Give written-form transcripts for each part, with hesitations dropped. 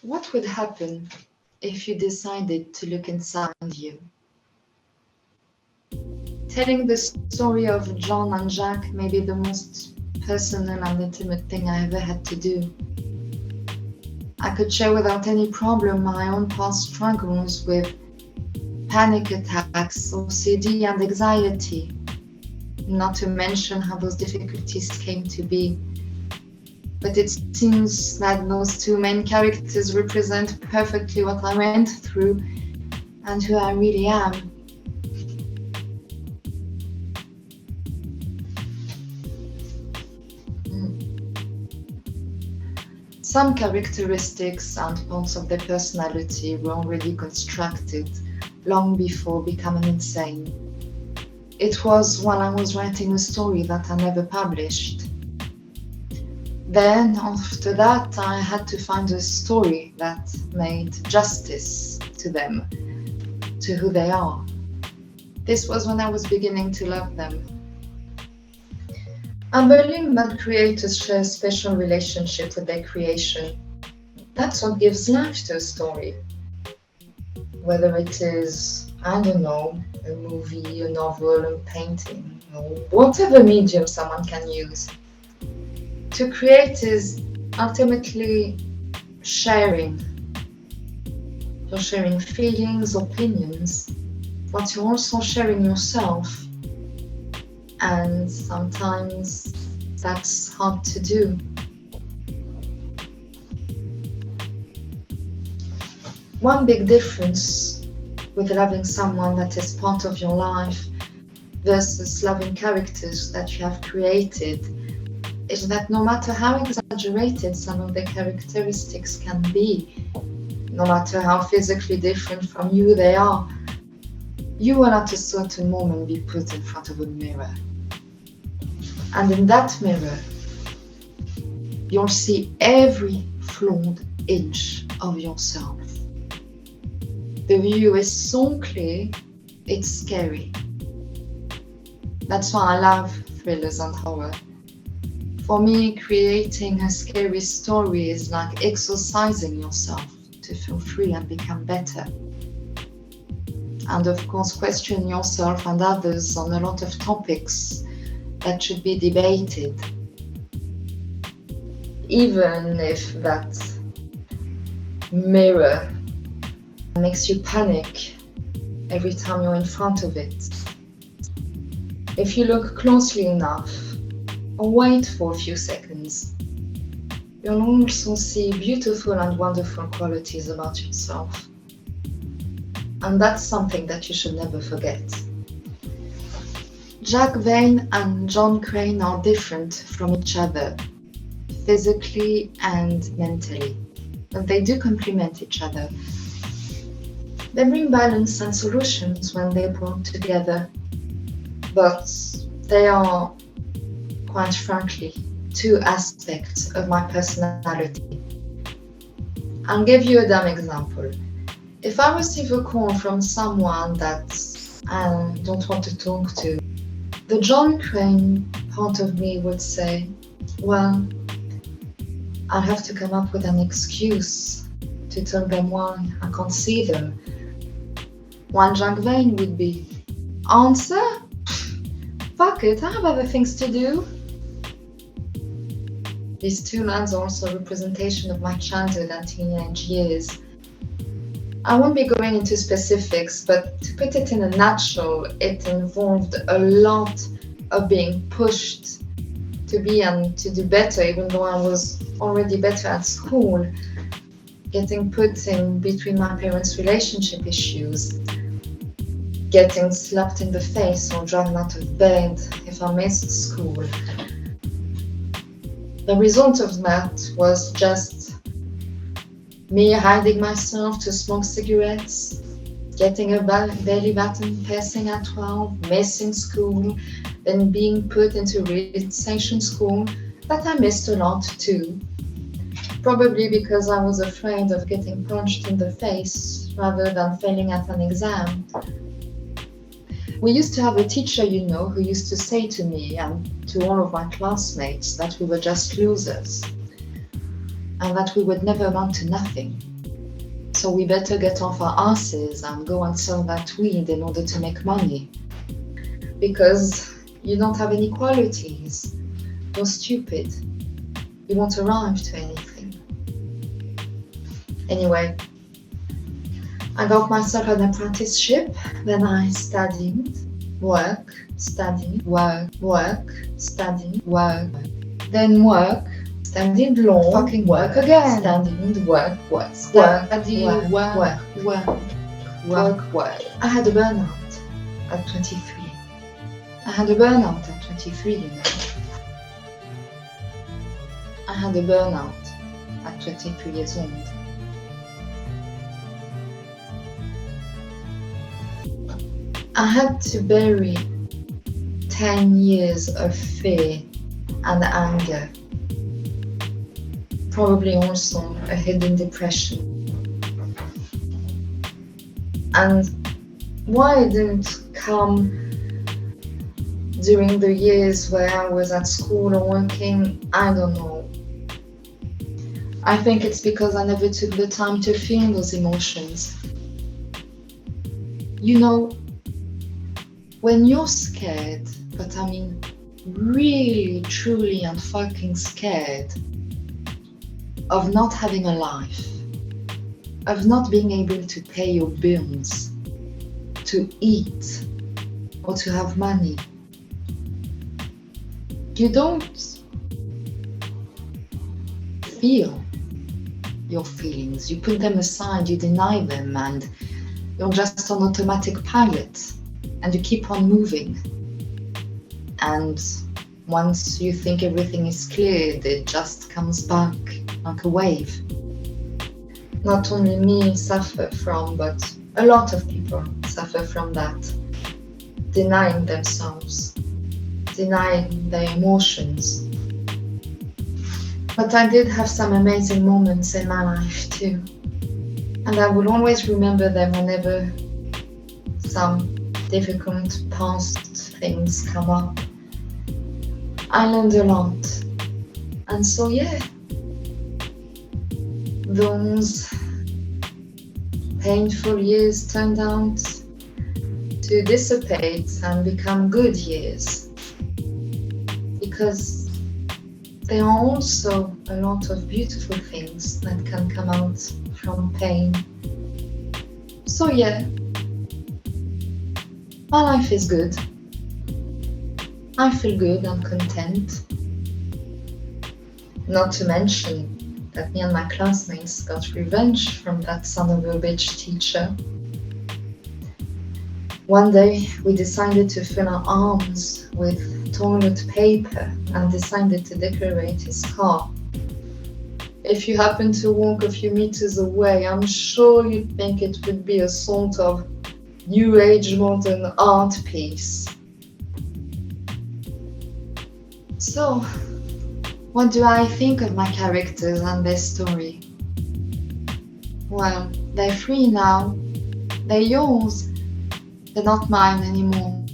What would happen if you decided to look inside you? Telling the story of John and Jack may be the most personal and intimate thing I ever had to do. I could share without any problem my own past struggles with panic attacks, OCD, and anxiety, not to mention how those difficulties came to be. But it seems that those two main characters represent perfectly what I went through and who I really am. Some characteristics and parts of their personality were already constructed long before becoming insane. It was while I was writing a story that I never published. Then, after that, I had to find a story that made justice to them, to who they are. This was when I was beginning to love them. I believe that creators share a special relationship with their creation. That's what gives life to a story. Whether it is, I don't know, a movie, a novel, a painting, or whatever medium someone can use. To create is ultimately sharing. You're sharing feelings, opinions, but you're also sharing yourself. And sometimes that's hard to do. One big difference with loving someone that is part of your life versus loving characters that you have created is that no matter how exaggerated some of the characteristics can be, no matter how physically different from you they are, you will at a certain moment be put in front of a mirror. And in that mirror, you'll see every flawed inch of yourself. The view is so clear, it's scary. That's why I love thrillers and horror. For me, creating a scary story is like exercising yourself to feel free and become better. And of course, question yourself and others on a lot of topics that should be debated, even if that mirror makes you panic every time you're in front of it. If you look closely enough or wait for a few seconds, you'll also see beautiful and wonderful qualities about yourself. And that's something that you should never forget. Jack Vane and John Crane are different from each other, physically and mentally, but they do complement each other. They bring balance and solutions when they're brought together, but they are, quite frankly, two aspects of my personality. I'll give you a dumb example. If I receive a call from someone that I don't want to talk to, the John Crane part of me would say, well, I'll have to come up with an excuse to tell them why I can't see them. While Jack Vane would be, answer? Fuck it, I have other things to do. These two lines are also a representation of my childhood and teenage years. I won't be going into specifics, but to put it in a nutshell, it involved a lot of being pushed to be and to do better, even though I was already better at school, getting put in between my parents' relationship issues, getting slapped in the face or dragged out of bed if I missed school. The result of that was just me hiding myself to smoke cigarettes, getting a belly button piercing at 12, missing school, then being put into recitation school that I missed a lot too. Probably because I was afraid of getting punched in the face rather than failing at an exam. We used to have a teacher, who used to say to me and to all of my classmates that we were just losers and that we would never amount to nothing. so we better get off our asses and go and sell that weed in order to make money. Because you don't have any qualities. You're stupid. You won't arrive to anything. Anyway, I got myself an apprenticeship, then I studied, work, study, work, study, work, then work, studied law, fucking work again, studied, work, study, work. I had a burnout at 23. I had a burnout at 23, you know. I had a burnout at 23 years old. I had to bury 10 years of fear and anger. Probably also a hidden depression. And why it didn't come during the years where I was at school or working, I don't know. I think it's because I never took the time to feel those emotions. You know, when you're scared, but I mean really, truly and fucking scared of not having a life, of not being able to pay your bills, to eat, or to have money, you don't feel your feelings. You put them aside, you deny them, and you're just on automatic pilot. And you keep on moving. And once you think everything is cleared, it just comes back like a wave. Not only me suffer from, but a lot of people suffer from that. Denying themselves, denying their emotions. But I did have some amazing moments in my life too. And I will always remember them whenever some difficult past things come up. I learned a lot. And so yeah, those painful years turned out to dissipate and become good years. Because there are also a lot of beautiful things that can come out from pain. So yeah, my life is good. I feel good and content. Not to mention that me and my classmates got revenge from that son of a bitch teacher. One day we decided to fill our arms with toilet paper and decided to decorate his car. If you happen to walk a few meters away, I'm sure you'd think it would be a sort of New Age modern art piece. So, what do I think of my characters and their story? Well, they're free now. They're yours. They're not mine anymore.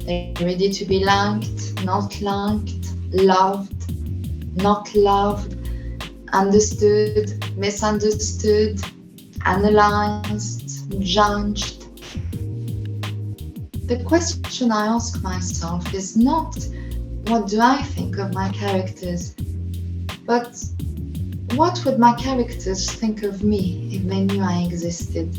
They're ready to be liked, not liked, loved, not loved, understood, misunderstood, analyzed, judged. The question I ask myself is not what do I think of my characters, but what would my characters think of me if they knew I existed?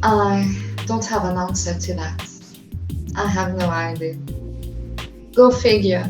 I don't have an answer to that. I have no idea. Go figure.